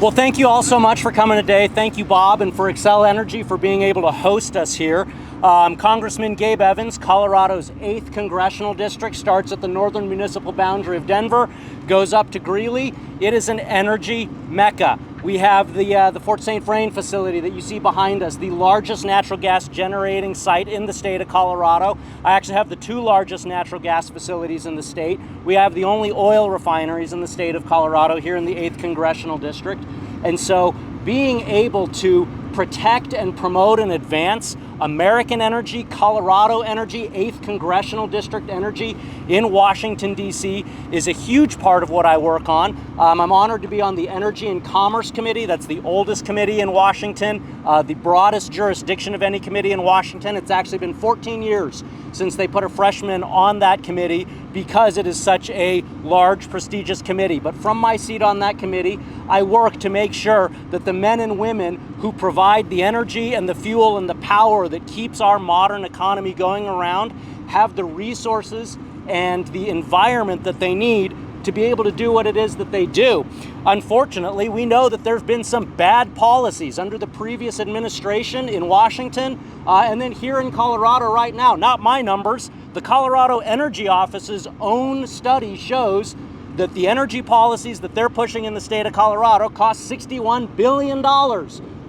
Well, thank you all so much for coming today. Thank you, Bob, and for Xcel Energy for being able to host us here. Congressman Gabe Evans, Colorado's 8th Congressional District, starts at the northern municipal boundary of Denver, goes up to Greeley. It is an energy mecca. We have the Fort St. Vrain facility that you see behind us, the largest natural gas generating site in the state of Colorado. I actually have the 2 largest natural gas facilities in the state. We have the only oil refineries in the state of Colorado here in the 8th Congressional District. And so being able to protect and promote and advance American energy, Colorado energy, 8th Congressional District energy in Washington, D.C. is a huge part of what I work on. I'm honored to be on the Energy and Commerce Committee. That's the oldest committee in Washington, the broadest jurisdiction of any committee in Washington. It's actually been 14 years since they put a freshman on that committee because it is such a large, prestigious committee. But from my seat on that committee, I work to make sure that the men and women who provide the energy and the fuel and the power that keeps our modern economy going around have the resources and the environment that they need to be able to do what it is that they do. Unfortunately, we know that there's been some bad policies under the previous administration in Washington and then here in Colorado right now. Not my numbers. The Colorado Energy Office's own study shows that the energy policies that they're pushing in the state of Colorado cost $61 billion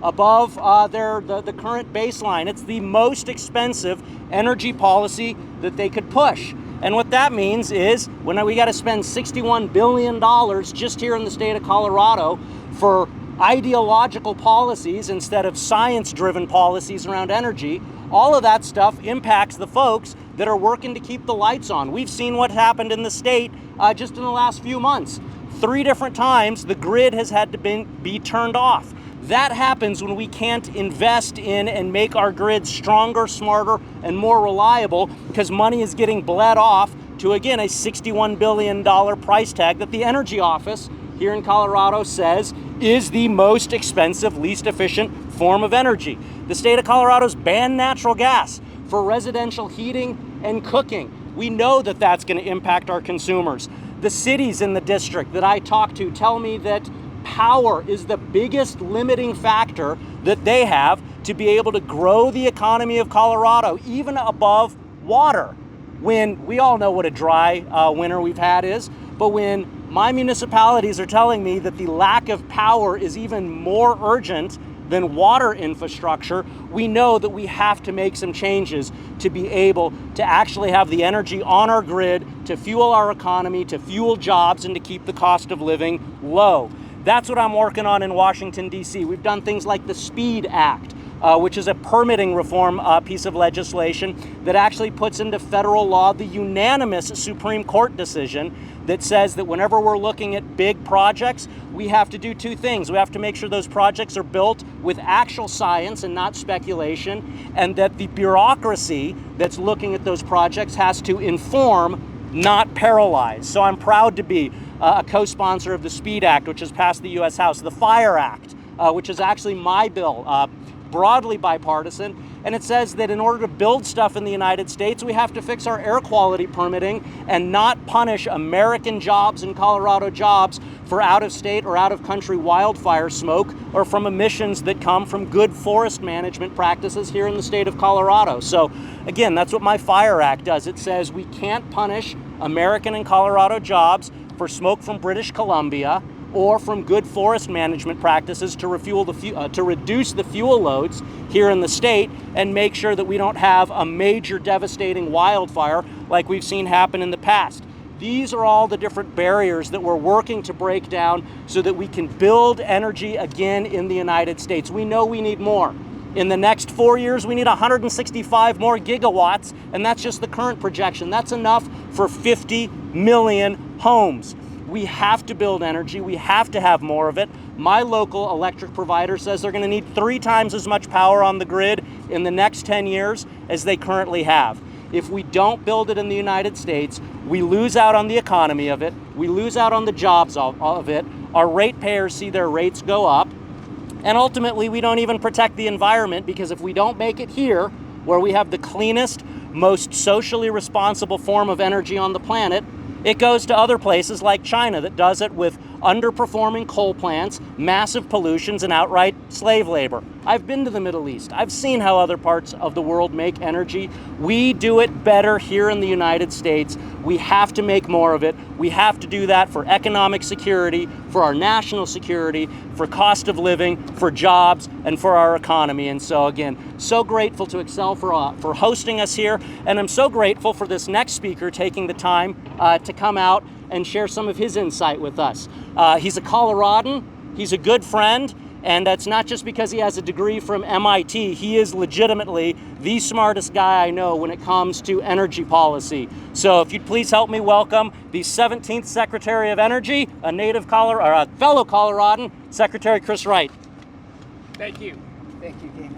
above the current baseline. It's the most expensive energy policy that they could push. And what that means is when we got to spend $61 billion just here in the state of Colorado for ideological policies instead of science-driven policies around energy, all of that stuff impacts the folks that are working to keep the lights on. We've seen what happened in the state just in the last few months. 3 different times the grid has had to be turned off. That happens when we can't invest in and make our grid stronger, smarter, and more reliable because money is getting bled off to, again, a $61 billion price tag that the Energy Office here in Colorado says is the most expensive, least efficient form of energy. The state of Colorado's banned natural gas for residential heating and cooking. We know that that's going to impact our consumers. The cities in the district that I talk to tell me that power is the biggest limiting factor that they have to be able to grow the economy of Colorado, even above water. When we all know what a dry winter we've had is, but when my municipalities are telling me that the lack of power is even more urgent than water infrastructure, we know that we have to make some changes to be able to actually have the energy on our grid to fuel our economy, to fuel jobs, and to keep the cost of living low. That's what I'm working on in Washington, D.C. We've done things like the SPEED Act, which is a permitting reform piece of legislation that actually puts into federal law the unanimous Supreme Court decision that says that whenever we're looking at big projects, we have to do 2 things. We have to make sure those projects are built with actual science and not speculation, and that the bureaucracy that's looking at those projects has to inform, not paralyze. So I'm proud to be a co-sponsor of the SPEED Act, which has passed the U.S. House, the FIRE Act, which is actually my bill, broadly bipartisan, and it says that in order to build stuff in the United States, we have to fix our air quality permitting and not punish American jobs and Colorado jobs for out-of-state or out-of-country wildfire smoke or from emissions that come from good forest management practices here in the state of Colorado. So again, that's what my FIRE Act does. It says we can't punish American and Colorado jobs for smoke from British Columbia or from good forest management practices to reduce the fuel loads here in the state and make sure that we don't have a major devastating wildfire like we've seen happen in the past. These are all the different barriers that we're working to break down so that we can build energy again in the United States. We know we need more. In the next 4 years, we need 165 more gigawatts, and that's just the current projection. That's enough for 50 million homes. We have to build energy. We have to have more of it. My local electric provider says they're going to need 3 times as much power on the grid in the next 10 years as they currently have. If we don't build it in the United States, we lose out on the economy of it. We lose out on the jobs of it. Our ratepayers see their rates go up. And ultimately, we don't even protect the environment, because if we don't make it here, where we have the cleanest, most socially responsible form of energy on the planet, it goes to other places like China that does it with underperforming coal plants, massive pollutions, and outright slave labor. I've been to the Middle East. I've seen how other parts of the world make energy. We do it better here in the United States. We have to make more of it. We have to do that for economic security, for our national security, for cost of living, for jobs, and for our economy. And so again, so grateful to Excel for hosting us here. And I'm so grateful for this next speaker taking the time to come out and share some of his insight with us. He's a Coloradan, he's a good friend, and that's not just because he has a degree from MIT. He is legitimately the smartest guy I know when it comes to energy policy. So if you'd please help me welcome the 17th Secretary of Energy, a native a fellow Coloradan, Secretary Chris Wright. Thank you. Thank you, Gabe.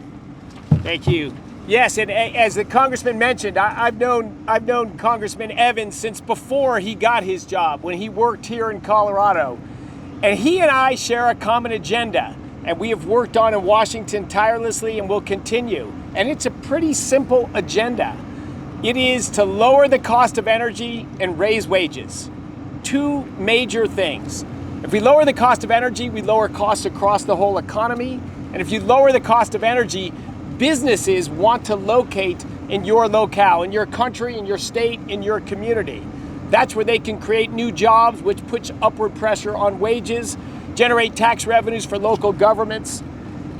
Thank you. Yes, and as the Congressman mentioned, I've known Congressman Evans since before he got his job, when he worked here in Colorado. And he and I share a common agenda, and we have worked on in Washington tirelessly and will continue. And it's a pretty simple agenda. It is to lower the cost of energy and raise wages. Two major things. If we lower the cost of energy, we lower costs across the whole economy. And if you lower the cost of energy, businesses want to locate in your locale, in your country, in your state, in your community. That's where they can create new jobs, which puts upward pressure on wages, generate tax revenues for local governments.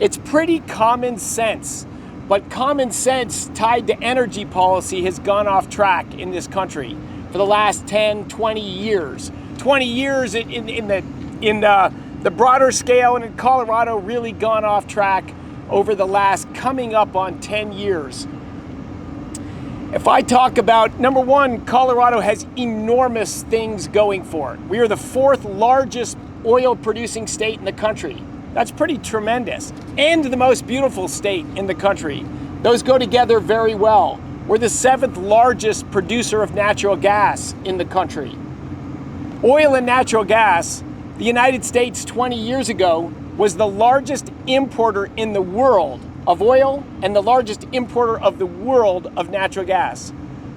It's pretty common sense, but common sense tied to energy policy has gone off track in this country for the last 10, 20 years. 20 years in the broader scale, and in Colorado really gone off track over the last coming up on 10 years. If I talk about, number one, Colorado has enormous things going for it. We are the 4th largest oil producing state in the country. That's pretty tremendous. And the most beautiful state in the country. Those go together very well. We're the 7th largest producer of natural gas in the country. Oil and natural gas, the United States 20 years ago was the largest importer in the world of oil and the largest importer of the world of natural gas.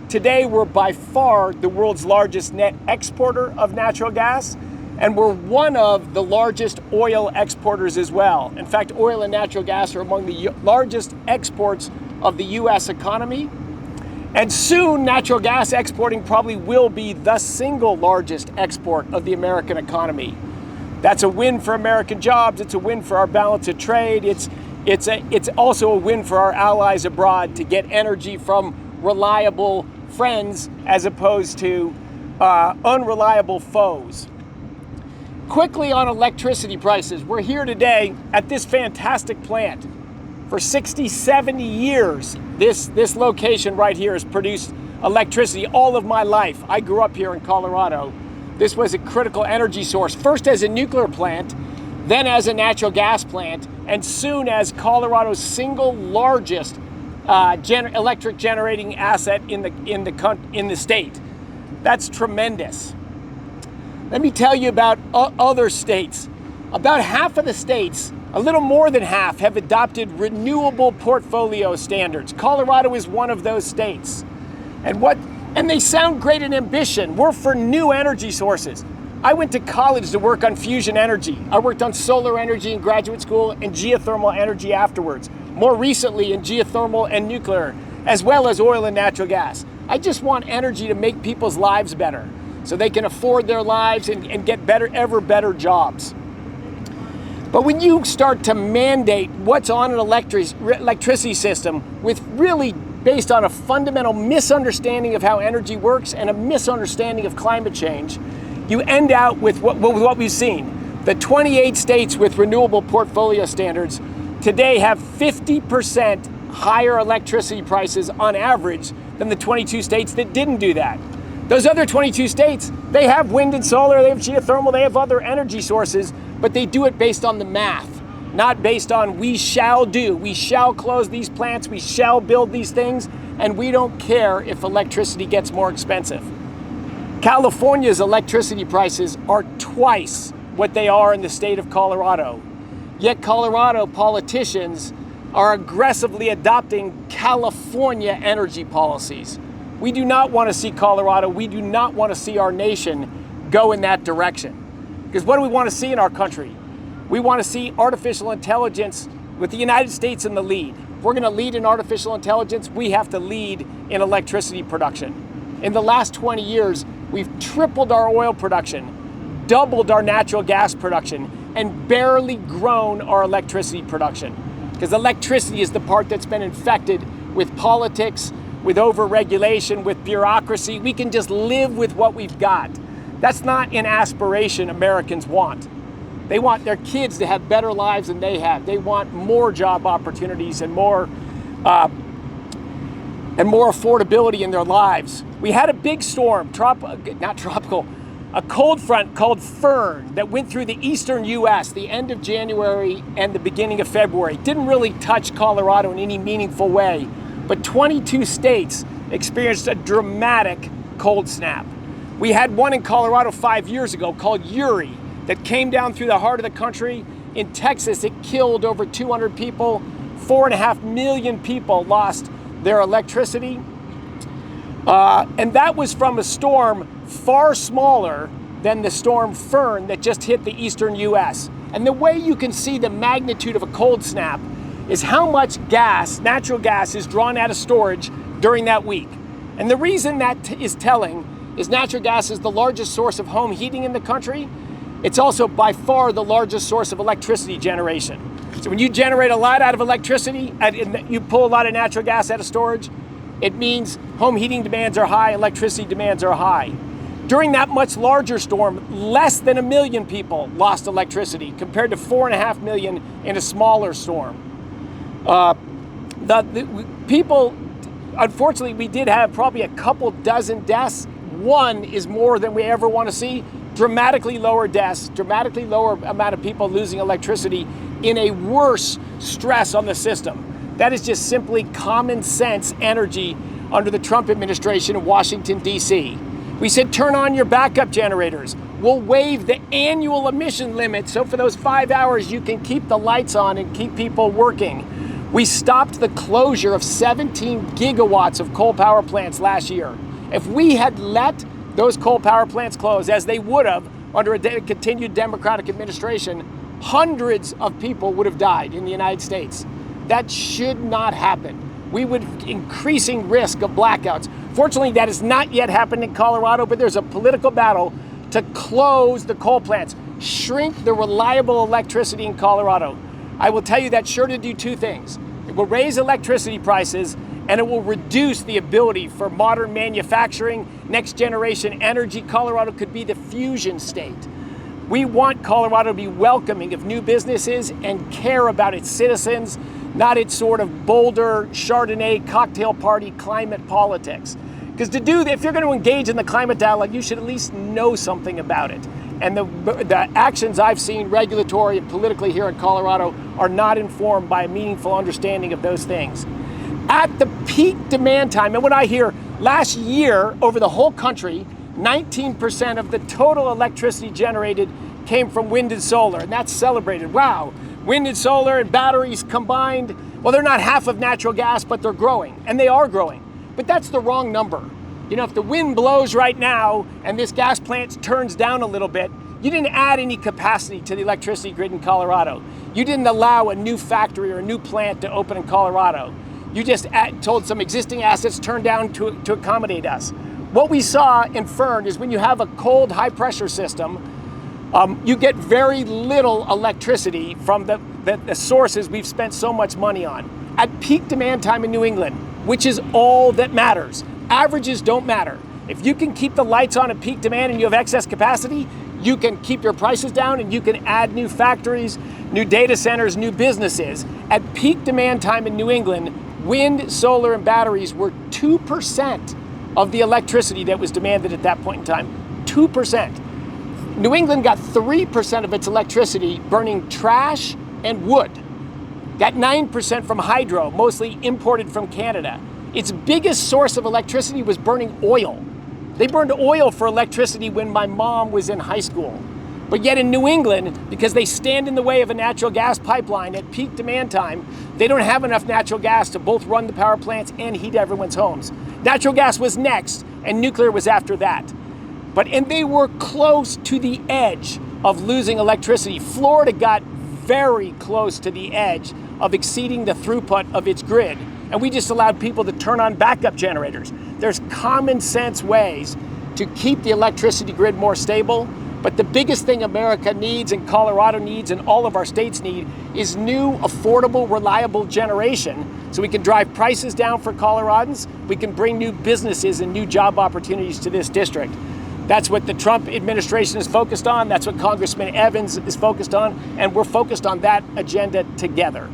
Today, we're by far the world's largest net exporter of natural gas, and we're one of the largest oil exporters as well. In fact, oil and natural gas are among the largest exports of the US economy. And soon, natural gas exporting probably will be the single largest export of the American economy. That's a win for American jobs. It's a win for our balance of trade. It's also a win for our allies abroad to get energy from reliable friends as opposed to unreliable foes. Quickly on electricity prices, we're here today at this fantastic plant. For 60, 70 years, this location right here has produced electricity all of my life. I grew up here in Colorado. This was a critical energy source, first as a nuclear plant, then as a natural gas plant, and soon as Colorado's single largest electric generating asset in the state. That's tremendous. Let me tell you about other states. About half of the states, a little more than half, have adopted renewable portfolio standards. Colorado is one of those states. And they sound great in ambition. We're for new energy sources. I went to college to work on fusion energy. I worked on solar energy in graduate school and geothermal energy afterwards. More recently in geothermal and nuclear, as well as oil and natural gas. I just want energy to make people's lives better so they can afford their lives and get ever better jobs. But when you start to mandate what's on an electricity system with really based on a fundamental misunderstanding of how energy works and a misunderstanding of climate change, you end out with what we've seen. The 28 states with renewable portfolio standards today have 50% higher electricity prices on average than the 22 states that didn't do that. Those other 22 states, they have wind and solar, they have geothermal, they have other energy sources, but they do it based on the math, not based on we shall close these plants, we shall build these things, and we don't care if electricity gets more expensive. California's electricity prices are twice what they are in the state of Colorado. Yet Colorado politicians are aggressively adopting California energy policies. We do not want to see Colorado, we do not want to see our nation go in that direction. Because what do we want to see in our country? We want to see artificial intelligence with the United States in the lead. If we're going to lead in artificial intelligence, we have to lead in electricity production. In the last 20 years, we've tripled our oil production, doubled our natural gas production, and barely grown our electricity production. Because electricity is the part that's been infected with politics, with over-regulation, with bureaucracy. We can just live with what we've got. That's not an aspiration Americans want. They want their kids to have better lives than they have. They want more job opportunities and more affordability in their lives. We had a big storm, a cold front called Fern that went through the eastern U.S. the end of January and the beginning of February. It didn't really touch Colorado in any meaningful way, but 22 states experienced a dramatic cold snap. We had one in Colorado 5 years ago called Uri that came down through the heart of the country. In Texas, it killed over 200 people. 4.5 million people lost their electricity. And that was from a storm far smaller than the storm Fern that just hit the eastern U.S. And the way you can see the magnitude of a cold snap is how much gas, natural gas, is drawn out of storage during that week. And the reason that is telling is natural gas is the largest source of home heating in the country. It's also by far the largest source of electricity generation. So when you generate a lot out of electricity, and you pull a lot of natural gas out of storage, it means home heating demands are high, electricity demands are high. During that much larger storm, less than 1 million people lost electricity compared to 4.5 million in a smaller storm. People, unfortunately, we did have probably a couple dozen deaths. One is more than we ever want to see. Dramatically lower deaths, dramatically lower amount of people losing electricity in a worse stress on the system. That is just simply common sense energy under the Trump administration in Washington, D.C. We said, turn on your backup generators. We'll waive the annual emission limit, so for those 5 hours, you can keep the lights on and keep people working. We stopped the closure of 17 gigawatts of coal power plants last year. If we had let those coal power plants close, as they would have under a continued Democratic administration, hundreds of people would have died in the United States. That should not happen. We would increasing risk of blackouts. Fortunately, that has not yet happened in Colorado, but there's a political battle to close the coal plants, shrink the reliable electricity in Colorado. I will tell you that's sure to do two things. It will raise electricity prices, and it will reduce the ability for modern manufacturing, next generation energy. Colorado could be the fusion state. We want Colorado to be welcoming of new businesses and care about its citizens, not its sort of Boulder, Chardonnay, cocktail party climate politics. Because if you're going to engage in the climate dialogue, you should at least know something about it. And the actions I've seen regulatory and politically here in Colorado are not informed by a meaningful understanding of those things. At the peak demand time, and what I hear last year over the whole country, 19% of the total electricity generated came from wind and solar, and that's celebrated. Wow, wind and solar and batteries combined, well, they're not half of natural gas, but they're growing, and they are growing. But that's the wrong number. You know, if the wind blows right now and this gas plant turns down a little bit, you didn't add any capacity to the electricity grid in Colorado. You didn't allow a new factory or a new plant to open in Colorado. You just told some existing assets turn down to accommodate us. What we saw in Fern is when you have a cold, high-pressure system, you get very little electricity from the sources we've spent so much money on. At peak demand time in New England, which is all that matters, averages don't matter. If you can keep the lights on at peak demand and you have excess capacity, you can keep your prices down and you can add new factories, new data centers, new businesses. At peak demand time in New England, wind, solar, and batteries were 2% of the electricity that was demanded at that point in time. 2%. New England got 3% of its electricity burning trash and wood. Got 9% from hydro, mostly imported from Canada. Its biggest source of electricity was burning oil. They burned oil for electricity when my mom was in high school. But yet in New England, because they stand in the way of a natural gas pipeline at peak demand time, they don't have enough natural gas to both run the power plants and heat everyone's homes. Natural gas was next, and nuclear was after that. And they were close to the edge of losing electricity. Florida got very close to the edge of exceeding the throughput of its grid, and we just allowed people to turn on backup generators. There's common sense ways to keep the electricity grid more stable, but the biggest thing America needs and Colorado needs and all of our states need is new, affordable, reliable generation so we can drive prices down for Coloradans, we can bring new businesses and new job opportunities to this district. That's what the Trump administration is focused on, that's what Congressman Evans is focused on, and we're focused on that agenda together.